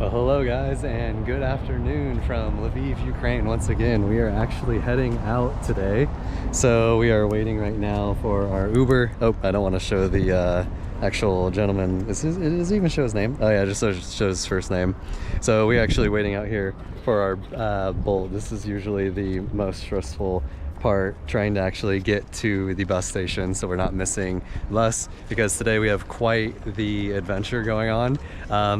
Well, hello guys, and good afternoon from Lviv, Ukraine. Once again, we are actually heading out today. So we are waiting right now for our Uber. Oh, I don't want to show the actual gentleman. Does it even show his name? Oh yeah, it just shows his first name. So we're actually waiting out here for our Bolt. This is usually the most stressful part, trying to actually get to the bus station so we're not missing the bus, because today we have quite the adventure going on.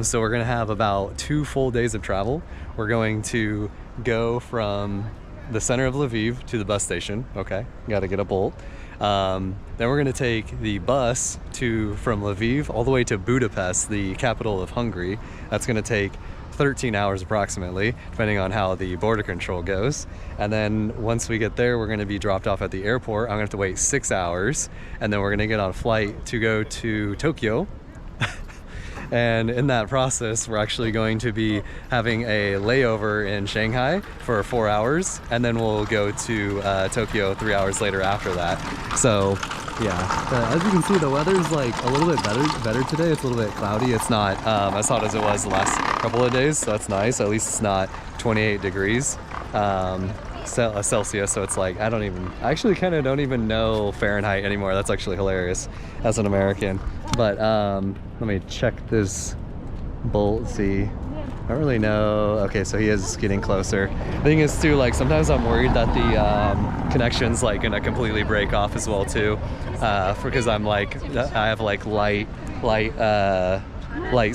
So we're gonna have about 2 full days of travel. We're going to go from the center of Lviv to the bus station. Okay, gotta get a Bolt. Then we're gonna take the bus from Lviv all the way to Budapest, the capital of Hungary. That's gonna take 13 hours approximately, depending on how the border control goes. And then once we get there, we're going to be dropped off at the airport. I'm going to have to wait 6 hours, and then we're going to get on a flight to go to Tokyo. And in that process, we're actually going to be having a layover in Shanghai for 4 hours, and then we'll go to Tokyo 3 hours later after that. So yeah, as you can see, the weather's like a little bit better today. It's a little bit cloudy. It's not as hot as it was the last couple of days, so that's nice. At least it's not 28 degrees Celsius, so it's like I actually kind of don't even know Fahrenheit anymore. That's actually hilarious as an American. But let me check this Bolt, see. I don't really know. Okay, so he is getting closer. The thing is too, like sometimes I'm worried that the connection's like gonna completely break off as well too, because I'm like, I have like light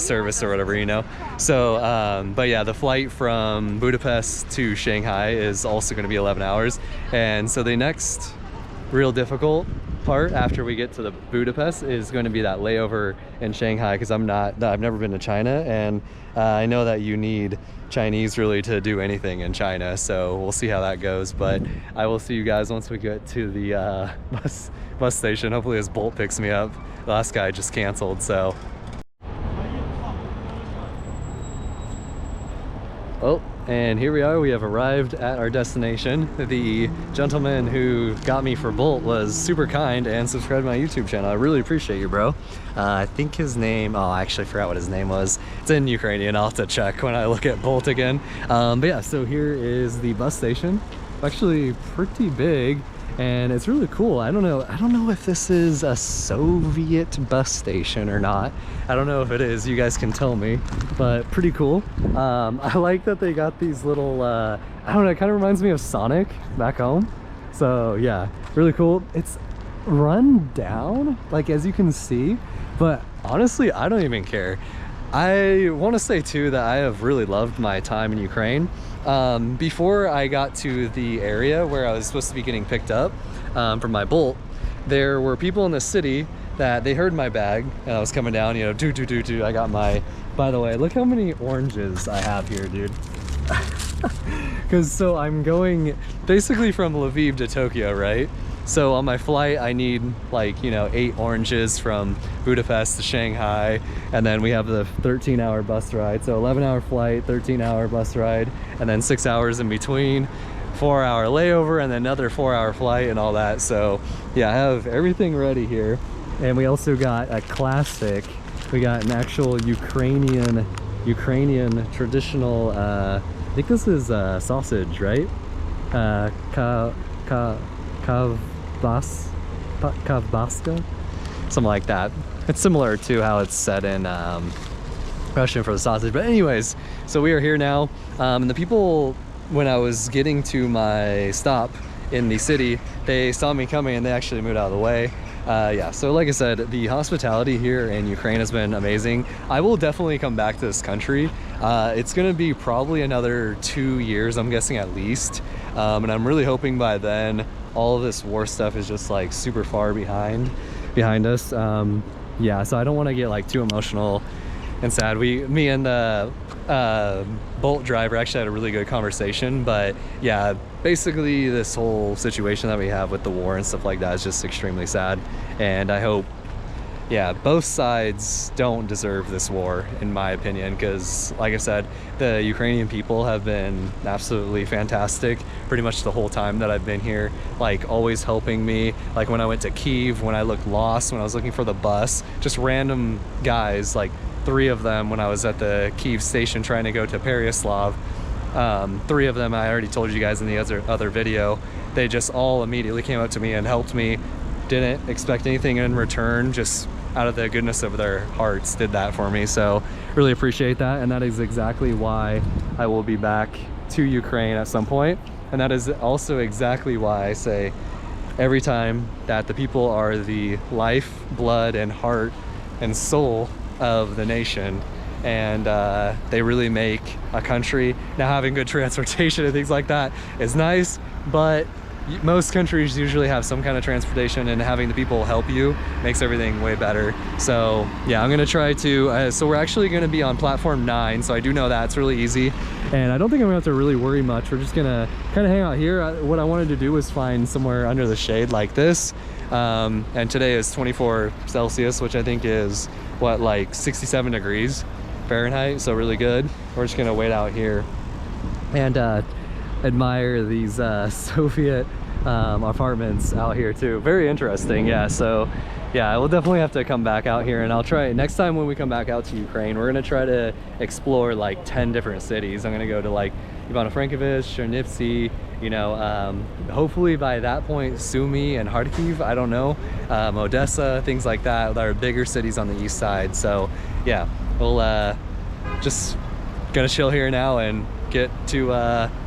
service or whatever, you know. So but yeah, the flight from Budapest to Shanghai is also going to be 11 hours, and so the next real difficult part after we get to the Budapest is going to be that layover in Shanghai, because I've never been to China, and I know that you need Chinese really to do anything in China, so we'll see how that goes. But I will see you guys once we get to the bus station. Hopefully this Bolt picks me up. The last guy just canceled, so. Oh, and here we are. We have arrived at our destination. The gentleman who got me for Bolt was super kind and subscribed to my YouTube channel. I really appreciate you, bro. I think his name, oh, I actually forgot what his name was. It's in Ukrainian. I'll have to check when I look at Bolt again. But yeah, so here is the bus station. Actually pretty big, and it's really cool. I don't know if this is a Soviet bus station or not. I don't know if it is. You guys can tell me, but pretty cool. I like that they got these little I don't know, it kind of reminds me of Sonic back home. So yeah, really cool. It's run down, like as you can see, but honestly I don't even care. I want to say too that I have really loved my time in Ukraine. Before I got to the area where I was supposed to be getting picked up from my Bolt, there were people in the city that they heard my bag and I was coming down, you know, I got my, by the way, look how many oranges I have here, dude. Because so I'm going basically from Lviv to Tokyo, right? So on my flight, I need like, you know, 8 oranges from Budapest to Shanghai. And then we have the 13-hour bus ride. So 11-hour flight, 13-hour bus ride, and then 6 hours in between, 4-hour layover, and then another 4-hour flight and all that. So yeah, I have everything ready here. And we also got a classic. We got an actual Ukrainian traditional, I think this is sausage, right? Kavbaska, something like that. It's similar to how it's said in Russian for the sausage. But anyways, so we are here now, and the people, when I was getting to my stop in the city, they saw me coming and they actually moved out of the way. Yeah, so like I said, the hospitality here in Ukraine has been amazing. I will definitely come back to this country. It's gonna be probably another 2 years, I'm guessing, at least, and I'm really hoping by then all of this war stuff is just like super far behind us. Yeah, so I don't want to get like too emotional and sad. Me and the Bolt driver actually had a really good conversation, but yeah, basically this whole situation that we have with the war and stuff like that is just extremely sad, and I hope, yeah, both sides don't deserve this war, in my opinion, because like I said, the Ukrainian people have been absolutely fantastic pretty much the whole time that I've been here, like always helping me. Like when I went to Kyiv, when I looked lost, when I was looking for the bus, just random guys like 3 of them when I was at the Kyiv station trying to go to Pereyaslav. 3 of them I already told you guys in the other video. They just all immediately came up to me and helped me. Didn't expect anything in return, just out of the goodness of their hearts did that for me. So really appreciate that, and that is exactly why I will be back to Ukraine at some point. And that is also exactly why I say every time that the people are the life, blood, and heart and soul of the nation, and they really make a country. Now, having good transportation and things like that is nice, but most countries usually have some kind of transportation, and having the people help you makes everything way better. So yeah, I'm gonna try to so we're actually gonna be on platform 9, so I do know that it's really easy, and I don't think I'm gonna have to really worry much. We're just gonna kind of hang out here. What I wanted to do was find somewhere under the shade like this, and today is 24 Celsius, which I think is what, like 67 degrees Fahrenheit, so really good. We're just gonna wait out here and admire these Soviet apartments out here too. Very interesting. Yeah, so yeah, I will definitely have to come back out here, and I'll try next time when we come back out to Ukraine, we're gonna try to explore like 10 different cities. I'm gonna go to like Ivano-Frankivsk, Chernivtsi, you know, hopefully by that point Sumy and Kharkiv, I don't know, Odessa, things like that. That are bigger cities on the east side. So yeah, we'll just gonna chill here now and get to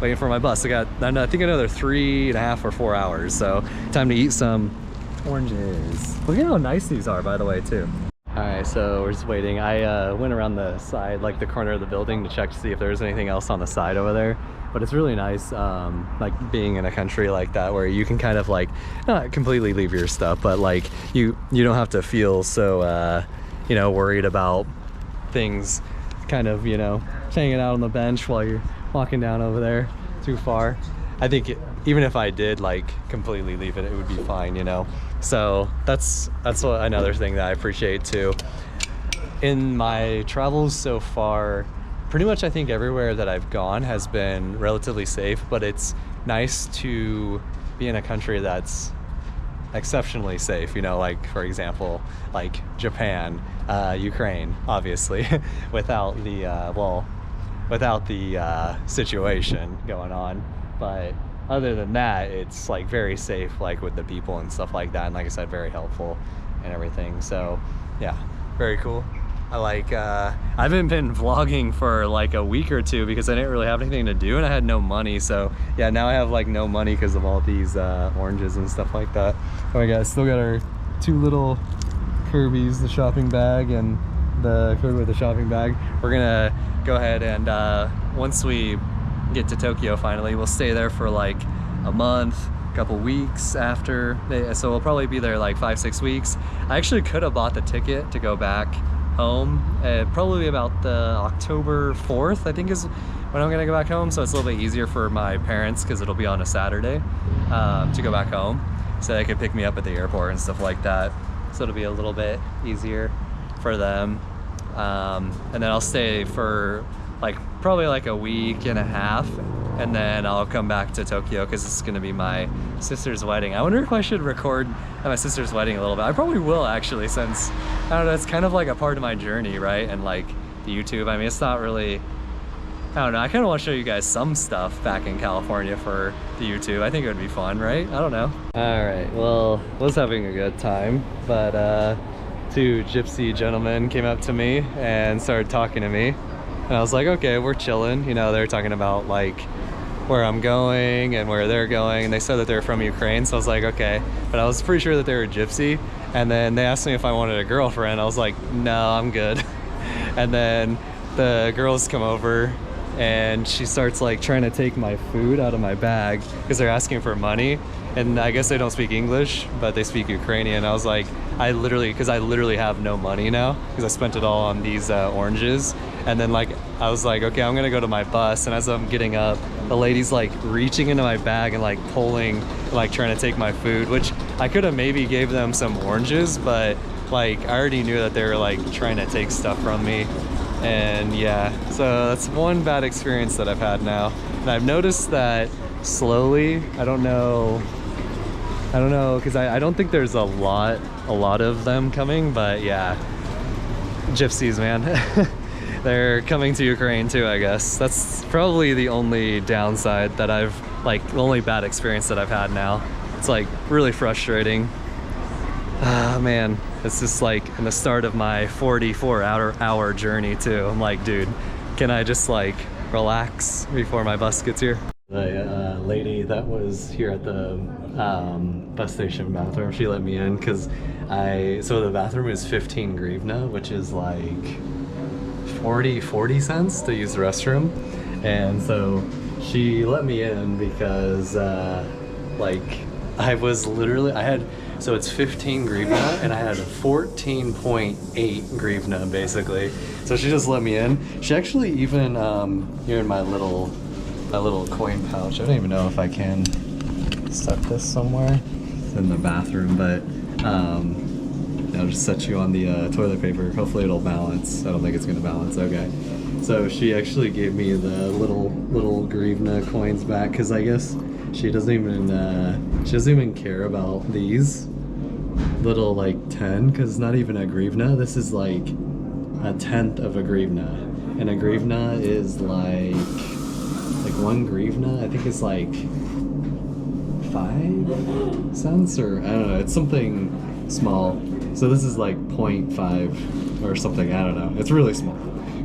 waiting for my bus. I got, I think, another 3.5 or 4 hours, so time to eat some oranges. Look at how nice these are, by the way, too. All right, so we're just waiting. I went around the side, like the corner of the building, to check to see if there's anything else on the side over there. But it's really nice, like being in a country like that where you can kind of like not completely leave your stuff, but like you don't have to feel so you know, worried about things kind of, you know, hanging out on the bench while you're walking down over there too far. I think even if I did like completely leave it, it would be fine, you know. So that's what, another thing that I appreciate too. In my travels so far, pretty much I think everywhere that I've gone has been relatively safe, but it's nice to be in a country that's exceptionally safe, you know, like for example, like Japan, Ukraine, obviously, without the without the situation going on. But other than that, it's like very safe, like with the people and stuff like that, and like I said, very helpful and everything. So yeah, very cool. I like I haven't been vlogging for like a week or two because I didn't really have anything to do and I had no money. So yeah, now I have like no money because of all these oranges and stuff like that. Oh my god, still got our 2 little Kirby's, the shopping bag, and the Kirby with the shopping bag. We're gonna go ahead and once we get to Tokyo finally, we'll stay there for like a month, couple weeks after. So we'll probably be there like 5-6 weeks. I actually could have bought the ticket to go back home probably about the October 4th, I think, is when I'm gonna go back home. So it's a little bit easier for my parents because it'll be on a Saturday to go back home, so they can pick me up at the airport and stuff like that. So it'll be a little bit easier for them. And then I'll stay for like probably like a week and a half, and then I'll come back to Tokyo because it's gonna be my sister's wedding. I wonder if I should record at my sister's wedding a little bit. I probably will, actually, since I don't know, it's kind of like a part of my journey, right? And like the YouTube, I mean, it's not really, I don't know, I kind of want to show you guys some stuff back in California for the YouTube. I think it would be fun, right? I don't know. All right, well, was having a good time, but 2 gypsy gentlemen came up to me and started talking to me. And I was like, okay, we're chilling. You know, they're talking about like where I'm going and where they're going. And they said that they're from Ukraine. So I was like, okay. But I was pretty sure that they were gypsy. And then they asked me if I wanted a girlfriend. I was like, no, I'm good. And then the girls come over and she starts like trying to take my food out of my bag because they're asking for money. And I guess they don't speak English, but they speak Ukrainian. I was like, because I literally have no money now because I spent it all on these oranges. And then like, I was like, okay, I'm gonna go to my bus. And as I'm getting up, the lady's like reaching into my bag and like pulling, like trying to take my food, which I could have maybe gave them some oranges, but like I already knew that they were like trying to take stuff from me. And yeah, so that's one bad experience that I've had now. And I've noticed that slowly, I don't know, because I don't think there's a lot of them coming, but yeah, gypsies, man. They're coming to Ukraine too, I guess. That's probably the only downside that I've, like, the only bad experience that I've had now. It's like really frustrating. Ah, man, it's just like in the start of my 44-hour journey too. I'm like, dude, can I just like relax before my bus gets here? The lady that was here at the bus station bathroom, she let me in because so the bathroom is 15 hryvnia, which is like 40 cents to use the restroom. And so she let me in because like so it's 15 hryvnia and I had 14.8 hryvnia basically. So she just let me in. She actually even here in my little coin pouch. I don't even know if I can set this somewhere. It's in the bathroom, but I'll just set you on the toilet paper. Hopefully it'll balance. I don't think it's gonna balance. Okay. So she actually gave me the little hryvnia coins back because I guess she doesn't even care about these little like 10, because not even a hryvnia. This is like a tenth of a hryvnia, and a hryvnia is like 1 hryvnia. I think it's like 5 cents, or I don't know. It's something small. So this is like 0.5 or something. I don't know. It's really small.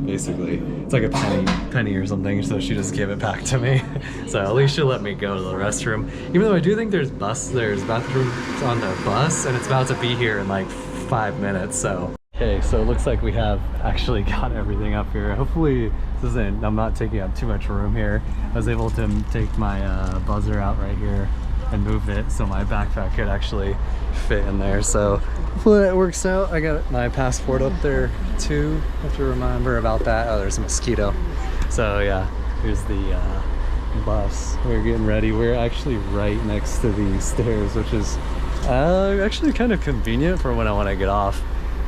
Basically, it's like a penny or something. So she just gave it back to me. So at least she'll let me go to the restroom. Even though I do think there's bathrooms on the bus, and it's about to be here in like 5 minutes. So okay, so it looks like we have actually got everything up here. Hopefully this isn't, I'm not taking up too much room here. I was able to take my buzzer out right here and move it so my backpack could actually fit in there. So hopefully that works out. I got my passport up there too. I have to remember about that. Oh, there's a mosquito. So yeah, here's the bus. We're getting ready. We're actually right next to the stairs, which is actually kind of convenient for when I want to get off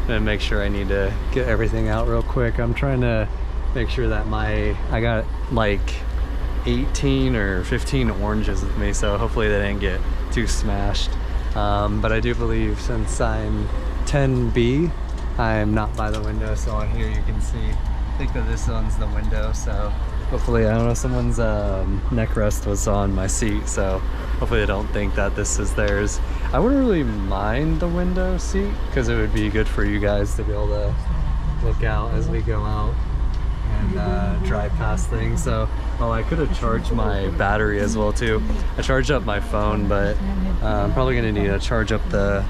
and make sure I need to get everything out real quick. I'm trying to make sure that I got like 18 or 15 oranges with me, so hopefully they didn't get too smashed. But I do believe since I'm 10B, I'm not by the window, so on here you can see, I think that this one's the window, so hopefully, I don't know, someone's neck rest was on my seat, so hopefully they don't think that this is theirs. I wouldn't really mind the window seat because it would be good for you guys to be able to look out as we go out and drive past things. So, oh, I could have charged my battery as well too. I charged up my phone, but I'm probably gonna need to charge up the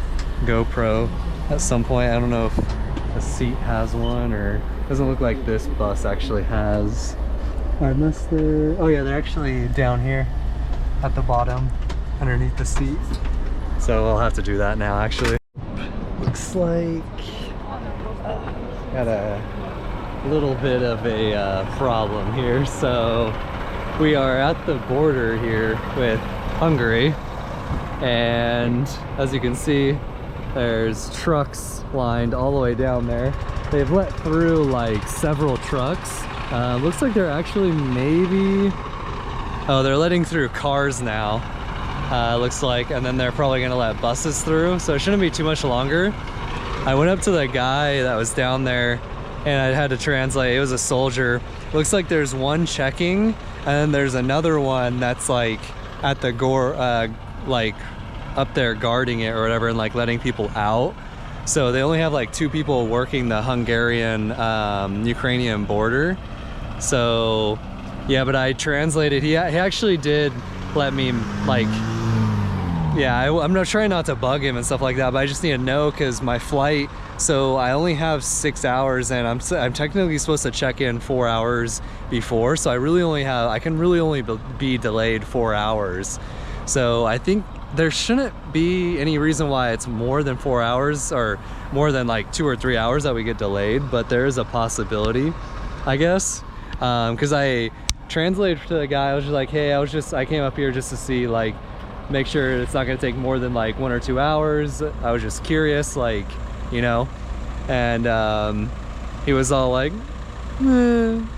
GoPro at some point. I don't know if the seat has one, or it doesn't look like this bus actually has. Unless they're, oh yeah, they're actually down here at the bottom underneath the seat. So I'll have to do that now actually. Looks like got a little bit of a problem here. So we are at the border here with Hungary, and as you can see, there's trucks lined all the way down there. They've let through like several trucks. Looks like they're actually maybe, oh, they're letting through cars now, looks like, and then they're probably gonna let buses through, so it shouldn't be too much longer. I went up to the guy that was down there and I had to translate. It was a soldier. Looks like there's one checking, and then there's another one that's like at the like up there guarding it or whatever, and like letting people out. So they only have like 2 people working the Hungarian Ukrainian border. So yeah, but I translated. He actually did let me, like, yeah, I'm not trying not to bug him and stuff like that, but I just need to know because my flight, so I only have 6 hours, and I'm technically supposed to check in 4 hours before, so I can really only be delayed 4 hours. So I think there shouldn't be any reason why it's more than 4 hours, or more than like 2 or 3 hours that we get delayed, but there is a possibility, I guess. Because I translated to the guy. I was just like, hey, I came up here just to see, like, make sure it's not gonna take more than like 1 or 2 hours. I was just curious, like, you know. And he was all like,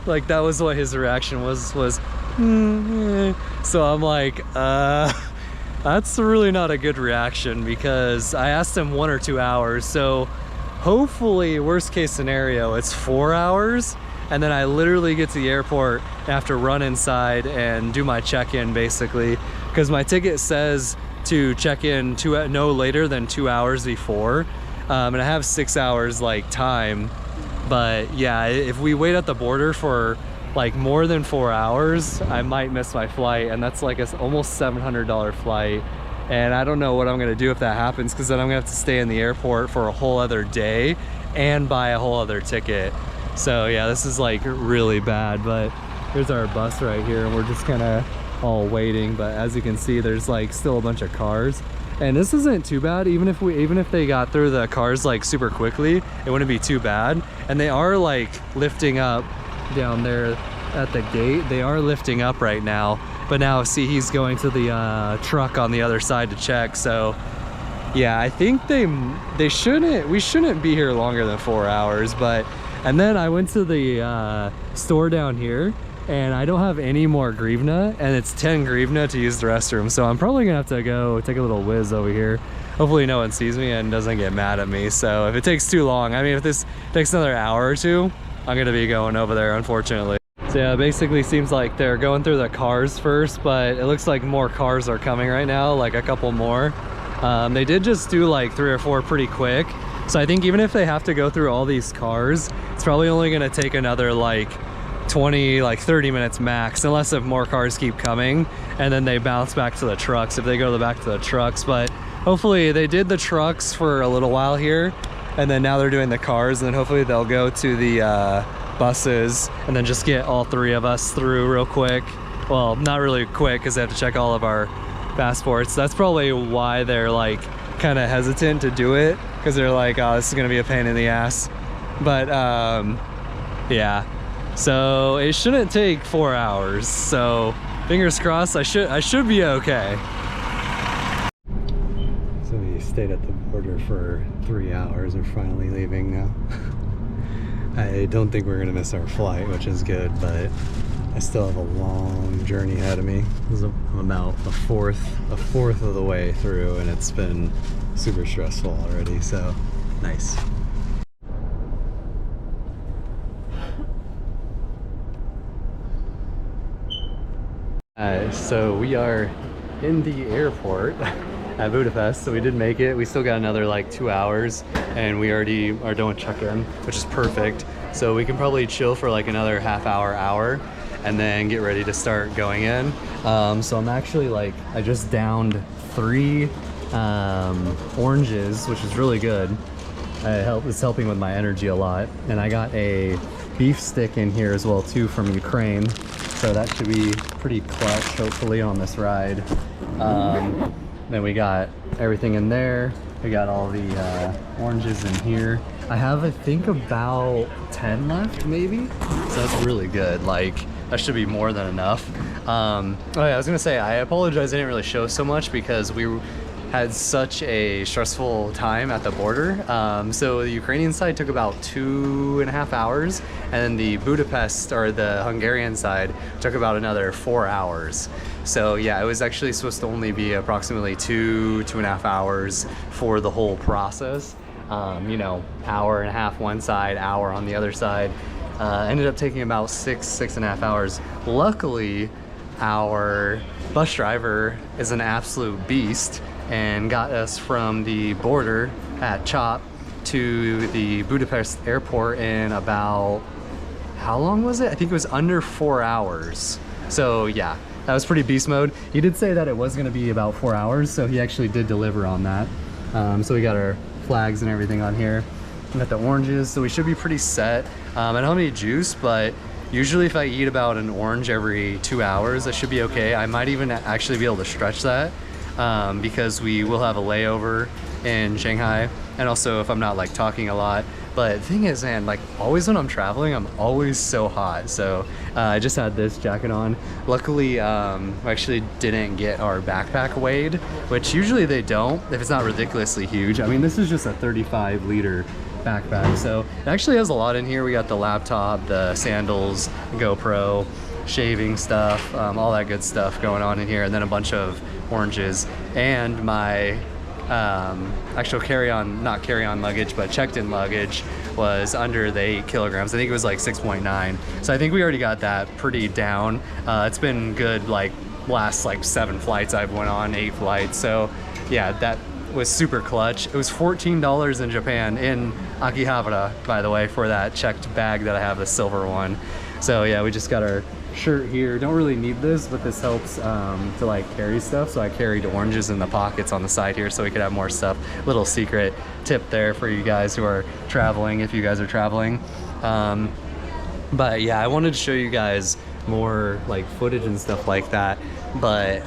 like, that was what his reaction was. So I'm like, that's really not a good reaction, because I asked him 1 or 2 hours. So hopefully, worst case scenario, it's 4 hours. And then I literally get to the airport and have to run inside and do my check-in basically. Because my ticket says to check in no later than 2 hours before. And I have 6 hours like time. But yeah, if we wait at the border for like more than 4 hours, I might miss my flight. And that's like a almost $700 flight. And I don't know what I'm gonna do if that happens, because then I'm gonna have to stay in the airport for a whole other day and buy a whole other ticket. So yeah, this is like really bad. But here's our bus right here, and we're just kind of all waiting. But as you can see, there's like still a bunch of cars, and this isn't too bad. Even if they got through the cars like super quickly, it wouldn't be too bad. And they are like lifting up down there at the gate. They are lifting up right now. But now see, he's going to the truck on the other side to check. So yeah, I think we shouldn't be here longer than 4 hours. But and then I went to the store down here, and I don't have any more grivna, and it's 10 grivna to use the restroom. So I'm probably gonna have to go take a little whiz over here. Hopefully no one sees me and doesn't get mad at me. So if it takes too long, I mean, if this takes another hour or two, I'm gonna be going over there, unfortunately. So yeah, it basically seems like they're going through the cars first, but it looks like more cars are coming right now, like a couple more. They did just do like 3 or 4 pretty quick. So I think even if they have to go through all these cars, it's probably only gonna take another like 20, like 30 minutes max, unless if more cars keep coming and then they bounce back to the trucks, if they go back to the trucks. But hopefully they did the trucks for a little while here, and then now they're doing the cars, and then hopefully they'll go to the buses and then just get all 3 of us through real quick. Well, not really quick, because they have to check all of our passports. That's probably why they're like kind of hesitant to do it, because they're like, oh, this is gonna be a pain in the ass. But yeah, so it shouldn't take 4 hours, so fingers crossed. I should be okay. So we stayed at the border for 3 hours. We're finally leaving now. I don't think we're gonna miss our flight, which is good, but I still have a long journey ahead of me. I'm about a fourth of the way through, and it's been super stressful already, so nice. So we are in the airport at Budapest, so we did make it. We still got another like 2 hours, and we already are done with check-in, which is perfect. So we can probably chill for like another half hour, and then get ready to start going in. So I'm actually like, I just downed 3 oranges, which is really good. It's helping with my energy a lot. And I got a beef stick in here as well too from Ukraine. So that should be pretty clutch, hopefully, on this ride. Then we got everything in there. We got all the oranges in here. I have, I think, about 10 left, maybe. So that's really good. Like, that should be more than enough. Oh yeah, I was gonna say, I apologize I didn't really show so much because we had such a stressful time at the border. So the Ukrainian side took about 2.5 hours, and then the Budapest, or the Hungarian side, took about another 4 hours. So yeah, it was actually supposed to only be approximately 2.5 hours for the whole process. You know, 1.5 hours one side, hour on the other side. Ended up taking about 6.5 hours. Luckily, our bus driver is an absolute beast and got us from the border at Chop to the Budapest airport in about, how long was it? I think it was under 4 hours. So yeah, that was pretty beast mode. He did say that it was gonna be about 4 hours, so he actually did deliver on that. So we got our flags and everything on here. We got the oranges, so we should be pretty set. I don't need juice, but usually if I eat about an orange every 2 hours, I should be okay. I might even actually be able to stretch that because we will have a layover in Shanghai, and also if I'm not like talking a lot. But the thing is, man, like always when I'm traveling, I'm always so hot. So I just had this jacket on. Luckily, we actually didn't get our backpack weighed, which usually they don't if it's not ridiculously huge. I mean, this is just a 35-liter backpack, so it actually has a lot in here. We got the laptop, the sandals, GoPro, shaving stuff, all that good stuff going on in here, and then a bunch of oranges and my actual not carry-on luggage, but checked-in luggage was under the 8 kilograms. I think it was like 6.9. So I think we already got that pretty down. It's been good, like last like 7 flights I've went on, 8 flights. So yeah, that was super clutch. It was $14 in Japan, in Akihabara, by the way, for that checked bag that I have, the silver one. So yeah, we just got our shirt here. Don't really need this, but this helps to like carry stuff. So I carried oranges in the pockets on the side here so we could have more stuff. Little secret tip there for you guys who are traveling, if you guys are traveling. But yeah, I wanted to show you guys more like footage and stuff like that. But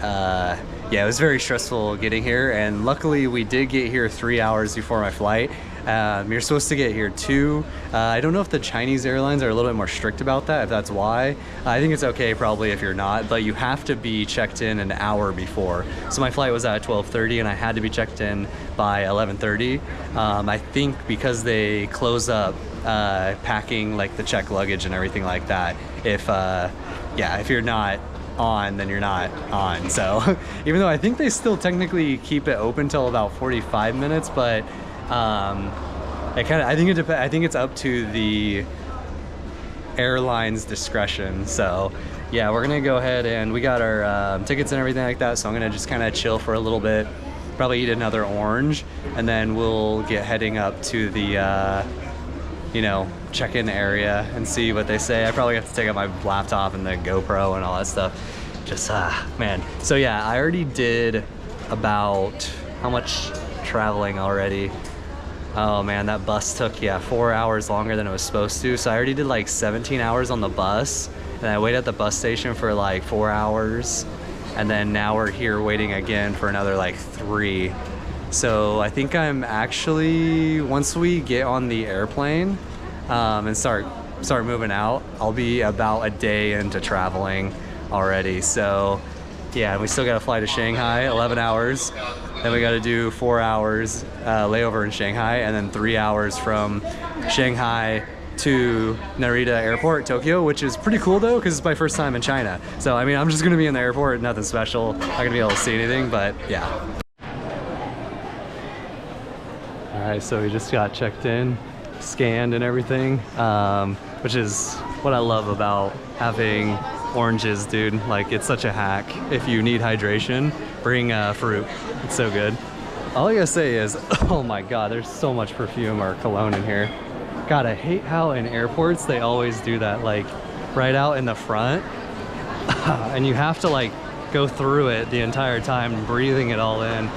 yeah, it was very stressful getting here, and luckily we did get here 3 hours before my flight. You're supposed to get here 2. I don't know if the Chinese airlines are a little bit more strict about that, if that's why. I think it's okay probably if you're not, but you have to be checked in an hour before. So my flight was at 12:30 and I had to be checked in by 11:30. I think because they close up packing like the checked luggage and everything like that. If yeah, if you're not on, then you're not on. So even though I think they still technically keep it open till about 45 minutes, but it kind of, I think it's up to the airline's discretion. So yeah, we're gonna go ahead, and we got our tickets and everything like that, so I'm gonna just kind of chill for a little bit, probably eat another orange, and then we'll get heading up to the you know, check-in area and see what they say. I probably have to take out my laptop and the GoPro and all that stuff. Just man. So yeah, I already did about how much traveling already? Oh man, that bus took, yeah, 4 hours longer than it was supposed to. So I already did like 17 hours on the bus, and I waited at the bus station for like 4 hours, and then now we're here waiting again for another like 3. So I think I'm actually, once we get on the airplane and start moving out, I'll be about a day into traveling already. So yeah, we still got to fly to Shanghai, 11 hours. Then we got to do 4 hours layover in Shanghai, and then 3 hours from Shanghai to Narita Airport, Tokyo, which is pretty cool though, because it's my first time in China. So I mean, I'm just gonna be in the airport, nothing special, not gonna be able to see anything, but yeah. All right, so we just got checked in, scanned and everything, which is what I love about having oranges, dude. Like, it's such a hack. If you need hydration, bring fruit. It's so good. All I gotta say is, oh my God, there's so much perfume or cologne in here. God, I hate how in airports they always do that, like right out in the front, and you have to like go through it the entire time, breathing it all in.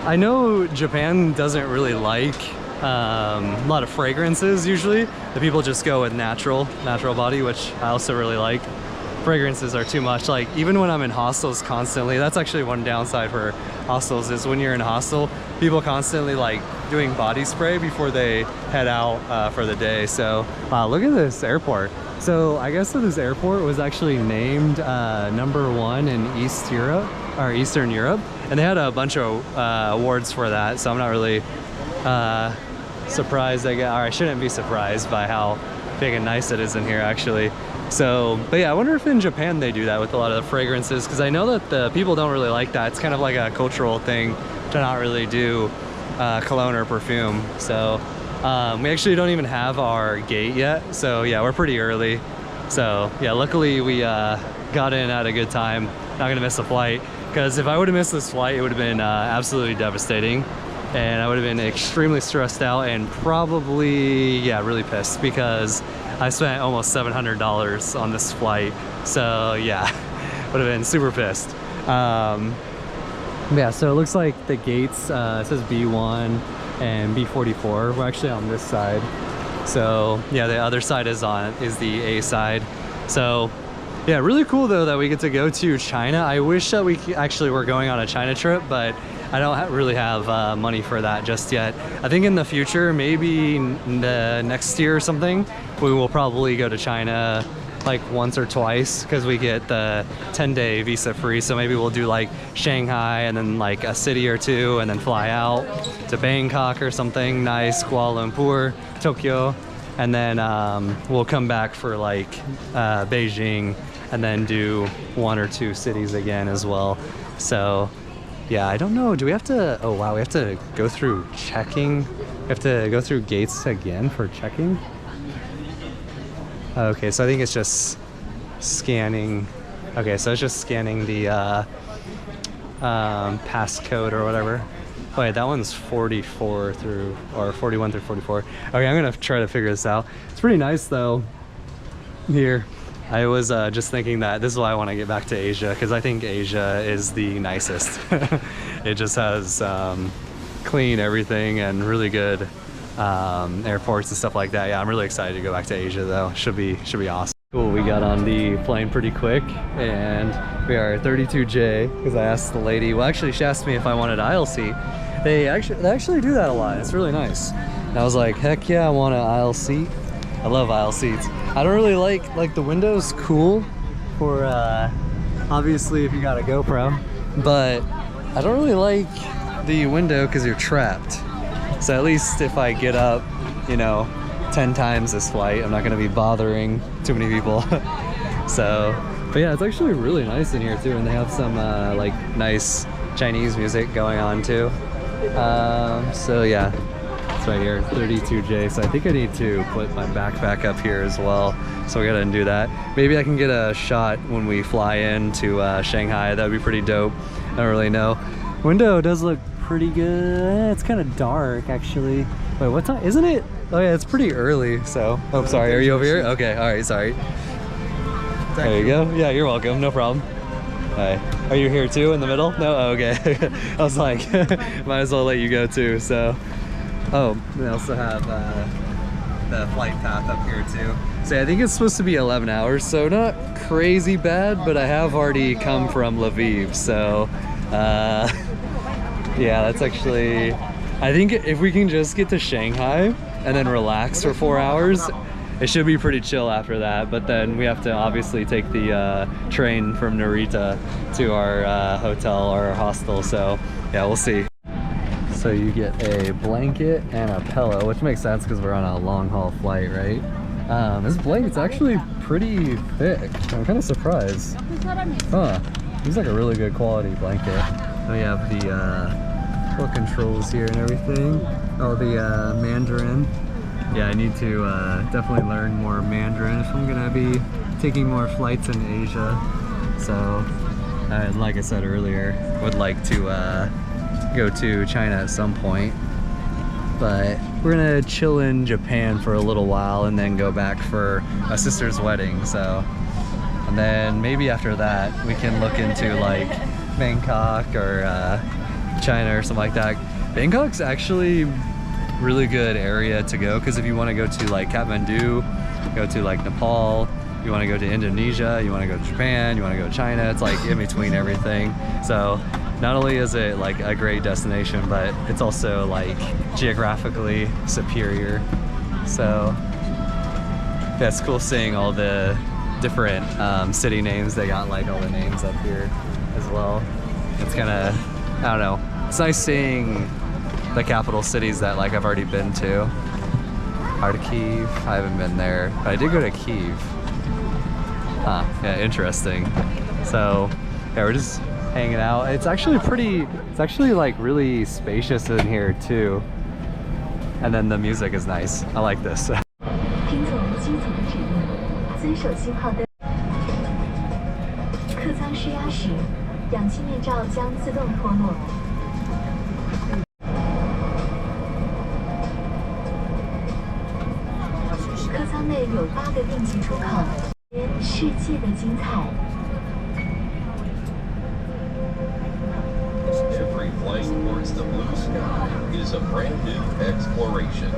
I know Japan doesn't really like a lot of fragrances usually. The people just go with natural body, which I also really like. Fragrances are too much. Like, even when I'm in hostels constantly, that's actually one downside for hostels, is when you're in a hostel, people constantly like doing body spray before they head out for the day. So wow, look at this airport. So I guess that this airport was actually named #1 in Eastern Europe, and they had a bunch of awards for that. So I'm not really surprised, I guess, or I shouldn't be surprised by how big and nice it is in here actually. So, but yeah, I wonder if in Japan they do that with a lot of the fragrances, because I know that the people don't really like that. It's kind of like a cultural thing to not really do cologne or perfume. So we actually don't even have our gate yet. So yeah, we're pretty early. So yeah, luckily we got in at a good time. Not gonna miss a flight, because if I would have missed this flight, it would have been absolutely devastating. And I would have been extremely stressed out and probably, yeah, really pissed, because I spent almost $700 on this flight. So yeah, would have been super pissed. Yeah, so it looks like the gates, it says B1 and B44. We're actually on this side. So yeah, the other side is the A side. So yeah, really cool though that we get to go to China. I wish that we actually were going on a China trip, but I don't really have money for that just yet. I think in the future, maybe the next year or something, we will probably go to China like once or twice, because we get the 10-day visa free. So maybe we'll do like Shanghai and then like a city or two, and then fly out to Bangkok or something nice, Kuala Lumpur, Tokyo, and then we'll come back for like Beijing, and then do 1 or 2 cities again as well. So Yeah, I don't know. Do we have to, oh wow, we have to go through checking. We have to go through gates again for checking. Okay, so I think it's just scanning. Okay, so it's just scanning the passcode or whatever. Oh wait, that one's 44 through, or 41 through 44. Okay, I'm gonna try to figure this out. It's pretty nice though here. I was just thinking that this is why I want to get back to Asia, because I think Asia is the nicest. It just has clean everything and really good airports and stuff like that. Yeah, I'm really excited to go back to Asia though. Should be awesome. Cool, we got on the plane pretty quick and we are 32J because I asked the lady, well actually she asked me if I wanted aisle seat. They actually do that a lot. It's really nice. And I was like, heck yeah, I want an aisle seat. I love aisle seats. I don't really like the window's cool for obviously if you got a GoPro, but I don't really like the window because you're trapped. So at least if I get up, you know, 10 times this flight, I'm not gonna be bothering too many people. So, but yeah, it's actually really nice in here too, and they have some like nice Chinese music going on too. So yeah, it's right here, 32J. So I think I need to put my backpack up here as well. So we gotta do that. Maybe I can get a shot when we fly into Shanghai. That'd be pretty dope. I don't really know. Window does look pretty good. It's kind of dark actually. Wait, what time? Isn't it? Oh yeah, it's pretty early. So, oh, sorry. Are you over here? Okay. All right. Sorry. There you go. Yeah, you're welcome. No problem. Hi. Are you here too in the middle? No? Oh, okay. I was like, might as well let you go too. So, oh, they also have the flight path up here too. So I think it's supposed to be 11 hours. So not crazy bad, but I have already come from Lviv. So, yeah, that's actually, I think if we can just get to Shanghai and then relax for 4 hours, it should be pretty chill after that. But then we have to obviously take the train from Narita to our hotel or our hostel. So yeah, we'll see. So you get a blanket and a pillow, which makes sense because we're on a long haul flight, right? This blanket's actually pretty thick. I'm kind of surprised. Huh, it's like a really good quality blanket. We have the little controls here and everything. Oh, the Mandarin. Yeah, I need to definitely learn more Mandarin if I'm gonna be taking more flights in Asia. So, like I said earlier, would like to go to China at some point. But we're gonna chill in Japan for a little while and then go back for my sister's wedding. So, and then maybe after that we can look into like Bangkok or China or something like that. Bangkok's actually really good area to go because if you want to go to like Kathmandu, go to like Nepal, you want to go to Indonesia, you want to go to Japan, you want to go to China, it's like in between everything. So not only is it like a great destination, but it's also like geographically superior. So that's cool seeing all the different city names. They got like all the names up here as well. It's kind of, I don't know, it's nice seeing the capital cities that like I've already been to. Kharkiv, I haven't been there, but I did go to Kyiv. Huh, yeah, interesting. So yeah, we're just hanging out. It's actually like really spacious in here too. And then the music is nice. I like this. Every flight towards the blue sky is a brand new exploration.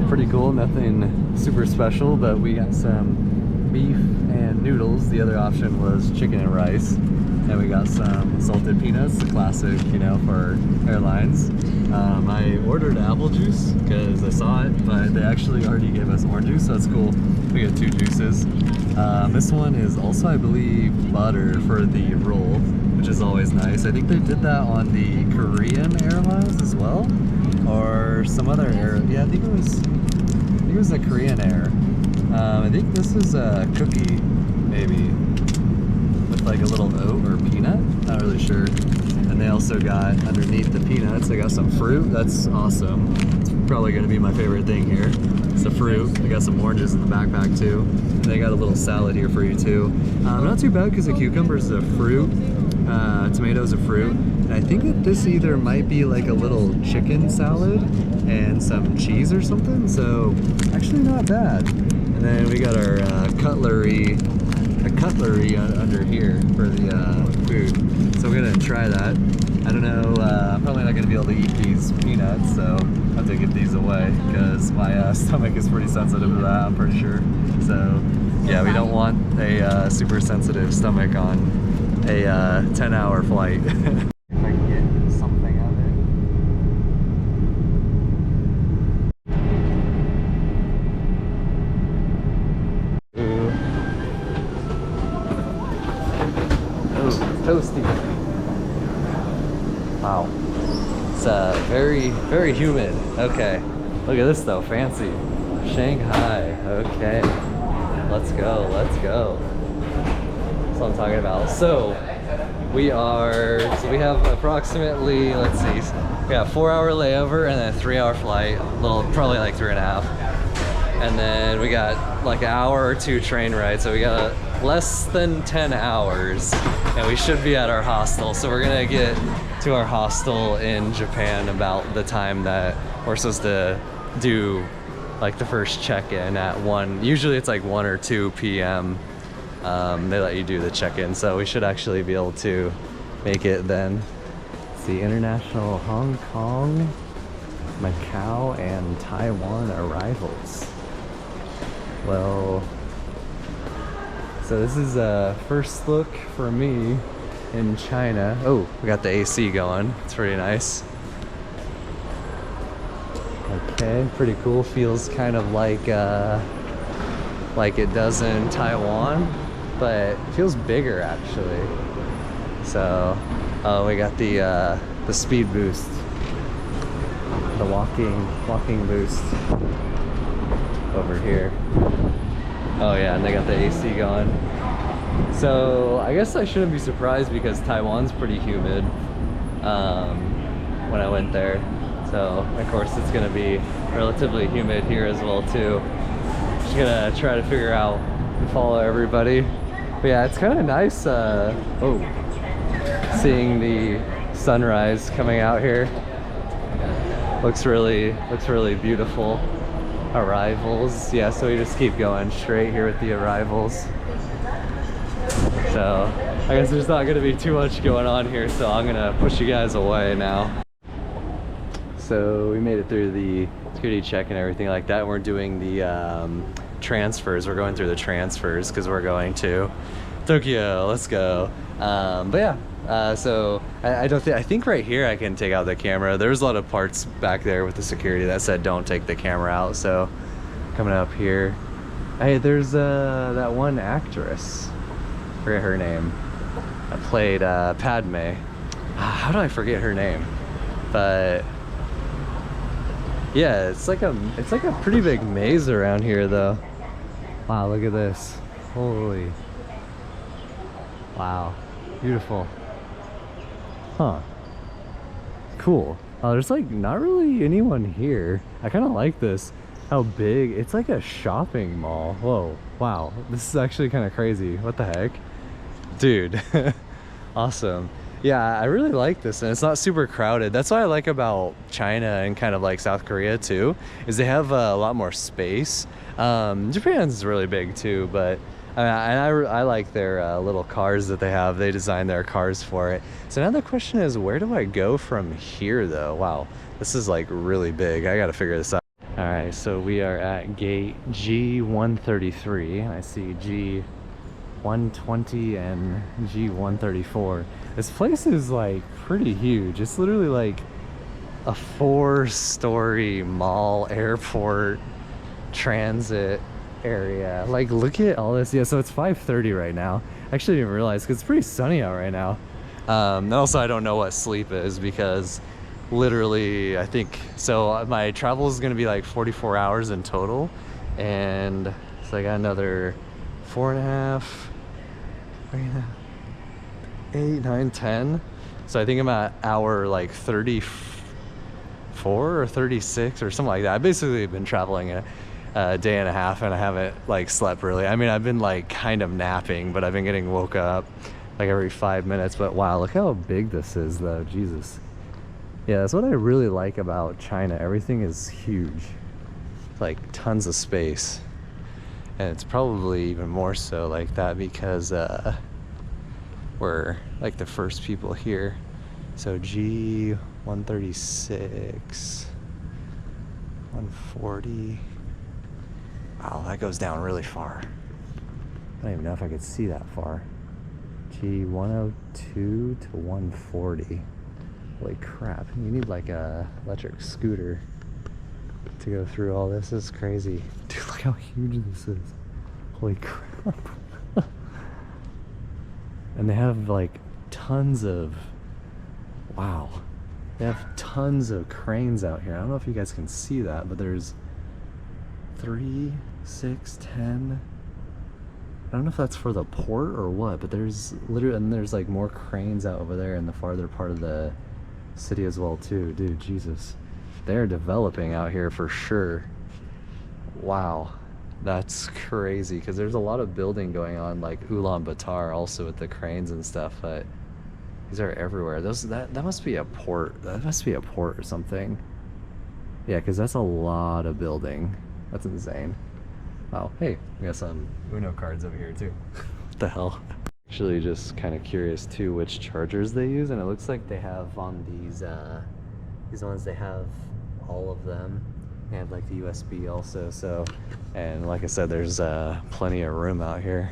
Pretty cool, nothing super special, but we got some beef and noodles. The other option was chicken and rice. And we got some salted peanuts, the classic, you know, for airlines. I ordered apple juice because I saw it, but they actually already gave us orange juice, so that's cool. We get 2 juices. This one is also, I believe, butter for the roll, which is always nice. I think they did that on the Korean Airlines as well, or some other air. Yeah, I think it was a Korean Air. I think this is a cookie, maybe, with like a little oat or peanut. Not really sure. And they also got underneath the peanuts, they got some fruit. That's awesome. It's probably going to be my favorite thing here. It's the fruit. They got some oranges in the backpack too. And they got a little salad here for you too. Not too bad because the cucumbers are fruit, tomatoes are fruit. And I think that this either might be like a little chicken salad and some cheese or something. So actually not bad. And then we got our cutlery under here for the food. So we're gonna try that. I don't know, I'm probably not gonna be able to eat these peanuts, so I have to get these away because my stomach is pretty sensitive to that, I'm pretty sure. So yeah, we don't want a super sensitive stomach on a 10-hour flight. If I can get something of it. Ooh. Oh, toasty. Wow. It's very, very humid. Okay. Look at this though, fancy. Shanghai. Okay. Let's go, let's go. That's what I'm talking about. So we have approximately, let's see, we got a 4-hour layover and then a 3-hour flight. Probably like 3.5. And then we got like an hour or 2 train ride. So we got less than 10 hours and we should be at our hostel. So we're gonna get to our hostel in Japan about the time that we're supposed to do like the first check-in at 1. Usually it's like 1 or 2 p.m. They let you do the check-in, so we should actually be able to make it then. It's the international Hong Kong, Macau, and Taiwan arrivals. Well, so this is a first look for me in China. Oh, we got the AC going. It's pretty nice. Okay, pretty cool. Feels kind of like it does in Taiwan, but it feels bigger actually. So, we got the speed boost, the walking boost over here. Oh yeah, and they got the AC going. So I guess I shouldn't be surprised because Taiwan's pretty humid when I went there. So of course it's gonna be relatively humid here as well too. Just gonna try to figure out and follow everybody. But yeah, it's kind of nice seeing the sunrise coming out here. Looks really beautiful. Arrivals. Yeah, so we just keep going straight here with the arrivals. So I guess there's not going to be too much going on here, so I'm going to push you guys away now. So we made it through the security check and everything like that. We're doing the transfers. We're going through the transfers because we're going to Tokyo. Let's go. But yeah, so I think right here I can take out the camera. There's a lot of parts back there with the security that said don't take the camera out. So coming up here, hey, there's that one actress. I forget her name. I played Padme. How do I forget her name? But yeah, it's like a pretty big maze around here though. Wow, look at this. Holy. Wow. Beautiful. Huh. Cool. There's like not really anyone here. I kind of like this. How big. It's like a shopping mall. Whoa. Wow. This is actually kind of crazy. What the heck? Dude. Awesome. Yeah, I really like this, and it's not super crowded. That's what I like about China and kind of like South Korea too, is they have a lot more space. Japan's really big too, but I like their little cars that they have. They designed their cars for it. So now the question is, where do I go from here though? Wow, this is like really big. I gotta figure this out. All right, so we are at gate G133. I see G120 and G134. This place is like pretty huge. It's literally like a 4-story mall, airport, transit area. Like, look at all this. Yeah, so it's 5:30 right now. I actually didn't realize because it's pretty sunny out right now. And also I don't know what sleep is because literally I think so my travel is going to be like 44 hours in total, and so I got another 4.5, 3.5, 8, 9, 10. So I think I'm at hour like 34 or 36 or something like that. I basically been traveling a day and a half, and I haven't like slept really. I mean, I've been like kind of napping, but I've been getting woke up like every 5 minutes. But wow, look how big this is though. Jesus. Yeah, that's what I really like about China. Everything is huge, like tons of space, and it's probably even more so like that because we're like the first people here. So G136, 140. Wow, that goes down really far. I don't even know if I could see that far. G102 to 140. Holy crap, you need like a electric scooter to go through all this. This is crazy. Dude, look how huge this is. Holy crap. And they have like tons of, wow. They have tons of cranes out here. I don't know if you guys can see that, but there's 3, 6, 10. I don't know if that's for the port or what, but there's literally, and there's like more cranes out over there in the farther part of the city as well too. Dude, Jesus. They're developing out here for sure. Wow. That's crazy, because there's a lot of building going on like Ulaanbaatar also with the cranes and stuff, but these are everywhere. That must be a port. That must be a port or something. Yeah, because that's a lot of building. That's insane. Wow. Hey, we got some Uno cards over here too. What the hell? Actually just kind of curious too which chargers they use, and it looks like they have on these ones, they have all of them. They have like the USB also, so, and like I said, there's plenty of room out here.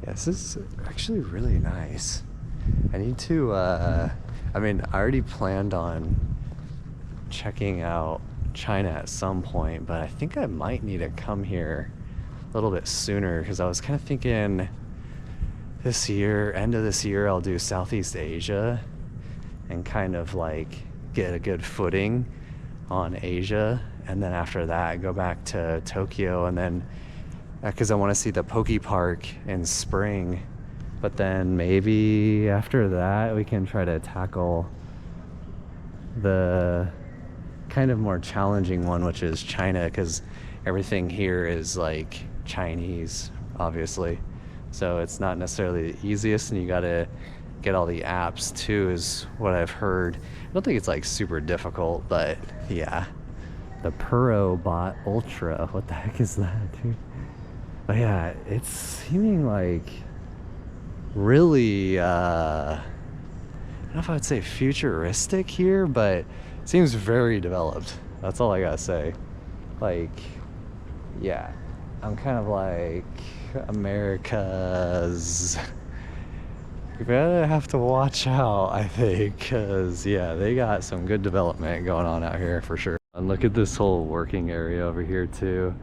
Yeah, this is actually really nice. I need to, I mean, I already planned on checking out China at some point, but I think I might need to come here a little bit sooner, because I was kind of thinking this year, end of this year, I'll do Southeast Asia and kind of like get a good footing on Asia, and then after that go back to Tokyo, and then because I want to see the Poke Park in spring, but then maybe after that we can try to tackle the kind of more challenging one, which is China, because everything here is like Chinese obviously, so it's not necessarily the easiest, and you gotta get all the apps too, is what I've heard. I don't think it's like super difficult, but yeah. The PuroBot Ultra, what the heck is that, dude? But yeah, it's seeming like really, I don't know if I would say futuristic here, but it seems very developed. That's all I gotta say. Like, yeah, I'm kind of like America's. You're gonna have to watch out, I think, because yeah, they got some good development going on out here for sure. And look at this whole working area over here too.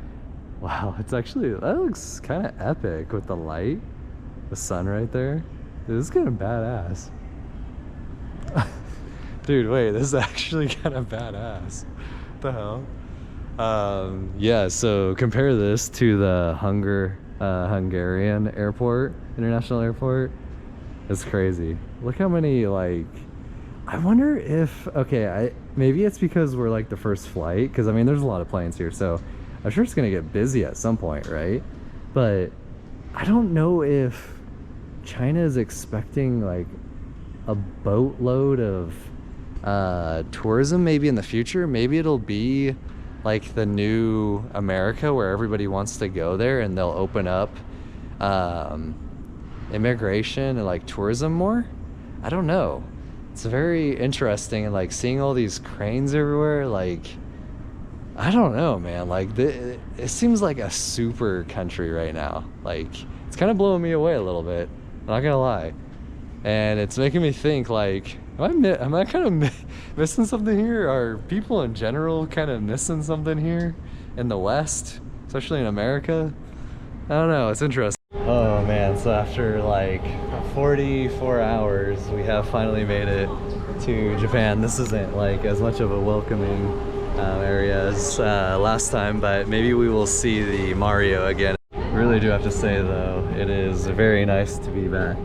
Wow, it's actually, that looks kind of epic with the light, the sun right there. Dude, this is kind of badass. Dude, wait, this is actually kind of badass. What the hell? Yeah, so compare this to the Hungarian airport, international airport. It's crazy. Look how many, like, I wonder if, okay, maybe it's because we're like the first flight, because I mean there's a lot of planes here, so I'm sure it's gonna get busy at some point, right? But I don't know if China is expecting like a boatload of tourism maybe in the future. Maybe it'll be like the new America where everybody wants to go there, and they'll open up immigration and like tourism more. I don't know. It's very interesting, and like seeing all these cranes everywhere, like I don't know, man, like it seems like a super country right now. Like it's kind of blowing me away a little bit, I'm not gonna lie, and it's making me think like, am I kind of missing something here? Are people in general kind of missing something here in the West? So especially in America. I don't know, it's interesting. Oh man, so after like 44 hours, we have finally made it to Japan. This isn't like as much of a welcoming area as last time, but maybe we will see the Mario again. Really do have to say though, it is very nice to be back,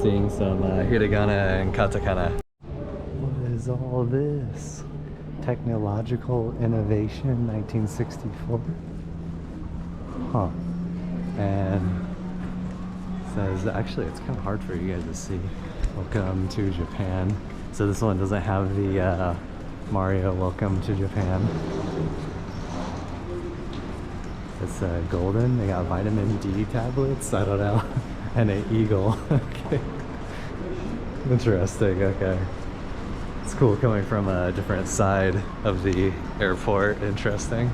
seeing some hiragana and katakana. What is all this? Technological innovation, 1964. Huh. And it says, actually it's kind of hard for you guys to see. Welcome to Japan. So this one doesn't have the Mario Welcome to Japan. It's golden. They got vitamin D tablets. I don't know. And an eagle. Okay. Interesting. Okay. It's cool coming from a different side of the airport. Interesting.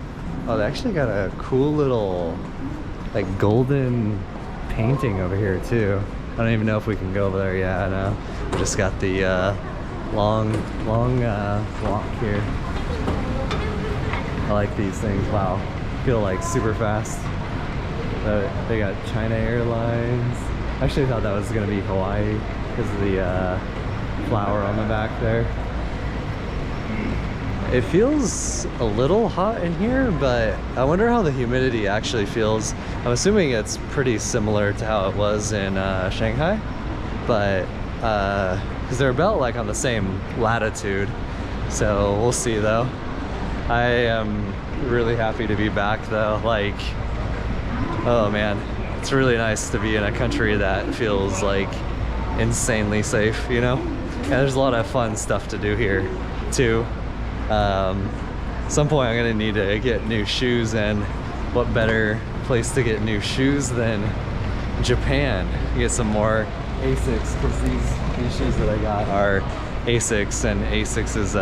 Oh, they actually got a cool little like golden painting over here too. I don't even know if we can go over there yet. I know. We just got the long walk here. I like these things. Wow. Feel like super fast. They got China Airlines. Actually, I thought that was gonna be Hawaii because of the flower on the back there. It feels a little hot in here, but I wonder how the humidity actually feels. I'm assuming it's pretty similar to how it was in Shanghai, but because they're about like on the same latitude, so we'll see though. I am really happy to be back though. Like, oh man, it's really nice to be in a country that feels like insanely safe, you know? And there's a lot of fun stuff to do here too. Some point I'm gonna need to get new shoes, and what better place to get new shoes than Japan? Get some more Asics, because these shoes that I got are Asics, and Asics is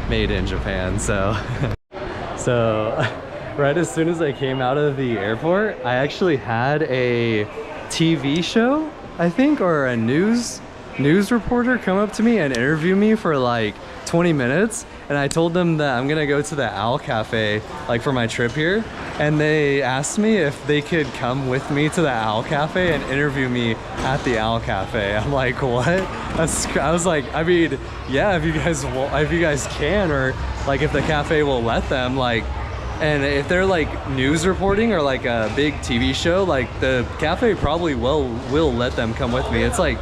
made in Japan. So right as soon as I came out of the airport, I actually had a TV show, I think, or a news reporter come up to me and interview me for like 20 minutes, and I told them that I'm gonna go to the Owl Cafe like for my trip here, and they asked me if they could come with me to the Owl Cafe and interview me at the Owl Cafe. I'm like, what? I was like, I mean, yeah, if you guys can, or like if the cafe will let them, like, and if they're like news reporting or like a big TV show, like the cafe probably will let them come with me. It's like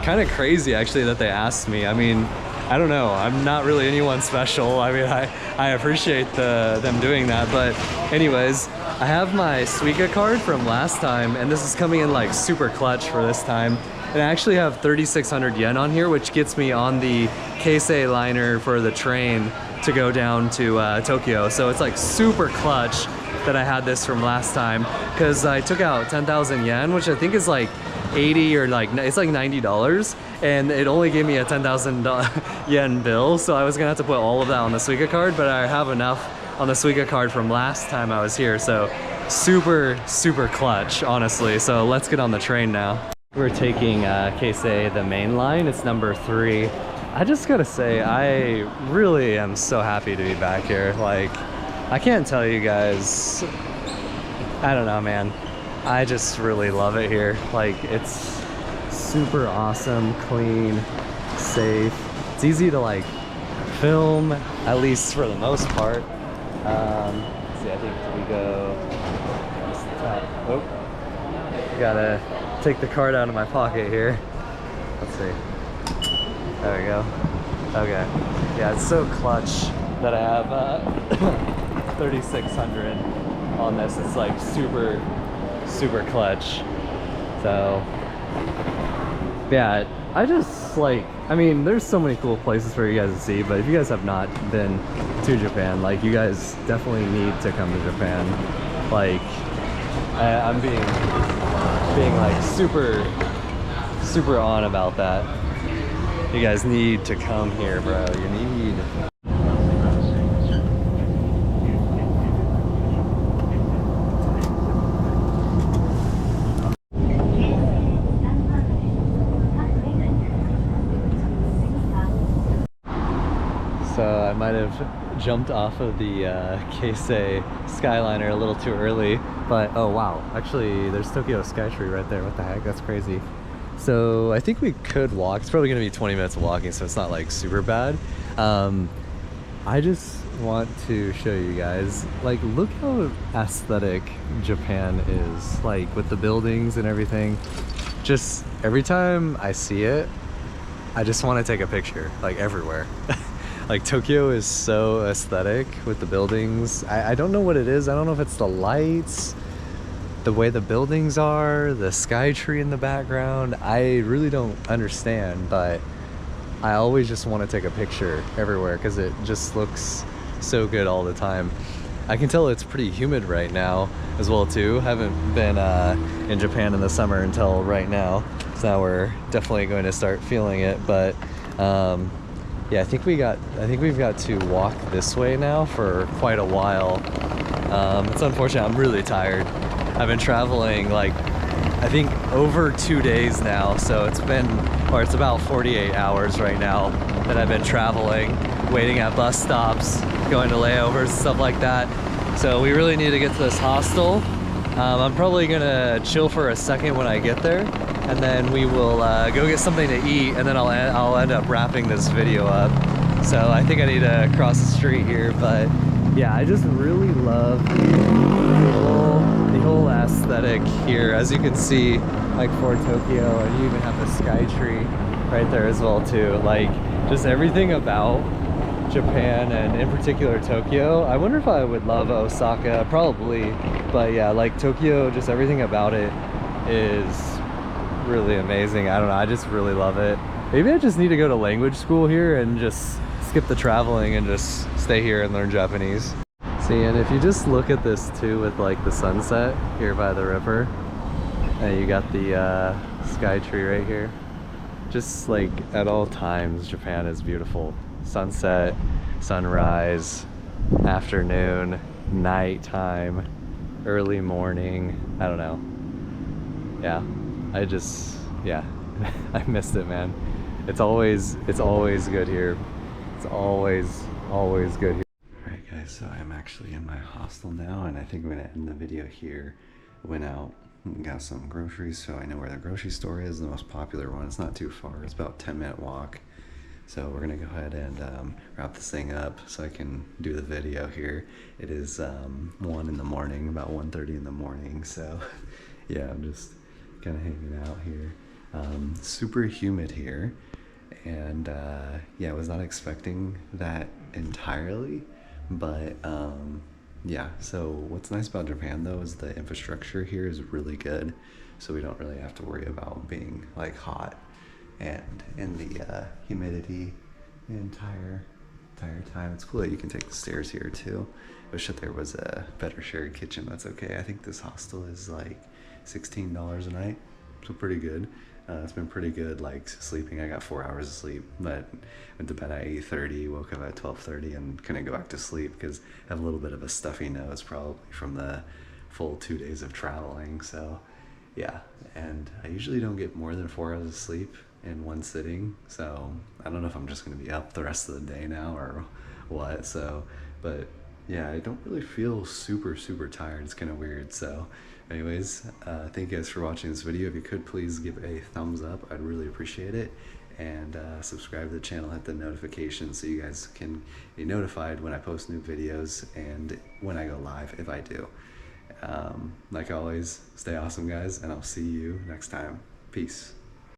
kind of crazy actually that they asked me. I mean, I don't know, I'm not really anyone special. I mean, I appreciate them doing that, but anyways, I have my Suica card from last time, and this is coming in like super clutch for this time. And I actually have 3,600 yen on here, which gets me on the Keisei liner for the train to go down to Tokyo. So it's like super clutch that I had this from last time, because I took out 10,000 yen, which I think is like 80 or like, it's like $90, and it only gave me a 10,000 yen bill, so I was gonna have to put all of that on the Suica card, but I have enough on the Suica card from last time I was here, so super clutch, honestly. So let's get on the train now. We're taking Keisei, the main line. It's number 3. I just gotta say, I really am so happy to be back here. Like, I can't tell you guys, I don't know, man. I just really love it here. Like, it's super awesome, clean, safe. It's easy to like film, at least for the most part. Let's see, I think we go, oh, gotta take the card out of my pocket here. Let's see. There we go. Okay. Yeah, it's so clutch that I have 3,600 on this. It's like super clutch. So yeah, I just like, I mean, there's so many cool places for you guys to see, but if you guys have not been to Japan, like, you guys definitely need to come to Japan. Like, I'm being like super on about that. You guys need to come here, bro. You need. So I might have jumped off of the Keisei Skyliner a little too early, but oh wow, actually there's Tokyo Skytree right there. What the heck, that's crazy. So I think we could walk. It's probably gonna be 20 minutes of walking, so it's not like super bad. I just want to show you guys, like, look how aesthetic Japan is, like with the buildings and everything. Just every time I see it, I just want to take a picture, like everywhere. Like Tokyo is so aesthetic with the buildings. I don't know what it is. I don't know if it's the lights, the way the buildings are, the sky tree in the background. I really don't understand, but I always just want to take a picture everywhere because it just looks so good all the time. I can tell it's pretty humid right now as well too. Haven't been in Japan in the summer until right now, so now we're definitely going to start feeling it. But yeah, I think we've got to walk this way now for quite a while. It's unfortunate. I'm really tired. I've been traveling like I think over 2 days now, so it's about 48 hours right now that I've been traveling, waiting at bus stops, going to layovers, stuff like that. So we really need to get to this hostel. I'm probably gonna chill for a second when I get there, and then we will go get something to eat, and then I'll end up wrapping this video up. So I think I need to cross the street here, but yeah, I just really love the whole aesthetic here. As you can see, like for Tokyo, and you even have the sky tree right there as well too. Like just everything about Japan, and in particular Tokyo. I wonder if I would love Osaka, probably, but yeah, like Tokyo, just everything about it is really amazing. I don't know, I just really love it. Maybe I just need to go to language school here and just skip the traveling and just stay here and learn Japanese. See, and if you just look at this too with like the sunset here by the river, and you got the sky tree right here, just like at all times Japan is beautiful. Sunset, sunrise, afternoon, nighttime, early morning, I don't know. Yeah, yeah, I missed it, man. It's always good here. It's always good here. Alright guys, so I'm actually in my hostel now, and I think I'm gonna end the video here. Went out and got some groceries, so I know where the grocery store is, the most popular one. It's not too far, it's about a 10-minute walk. So we're gonna go ahead and wrap this thing up so I can do the video here. It is 1 in the morning, about 1:30 in the morning. So yeah, I'm just kind of hanging out here. Super humid here, and yeah, I was not expecting that entirely, but yeah. So what's nice about Japan though is the infrastructure here is really good, so we don't really have to worry about being like hot and in the humidity the entire time. It's cool that you can take the stairs here too. Wish that there was a better shared kitchen. That's okay. I think this hostel is like $16 a night, so pretty good. It's been pretty good, like sleeping. I got 4 hours of sleep, but went to bed at 8:30, woke up at 12:30, and couldn't go back to sleep because I have a little bit of a stuffy nose, probably from the full 2 days of traveling. So yeah, and I usually don't get more than 4 hours of sleep in one sitting, so I don't know if I'm just going to be up the rest of the day now or what. So, but yeah, I don't really feel super tired. It's kind of weird. So anyways, thank you guys for watching this video. If you could please give a thumbs up, I'd really appreciate it, and subscribe to the channel, hit the notifications so you guys can be notified when I post new videos and when I go live, if I do. Like always, stay awesome guys, and I'll see you next time. Peace.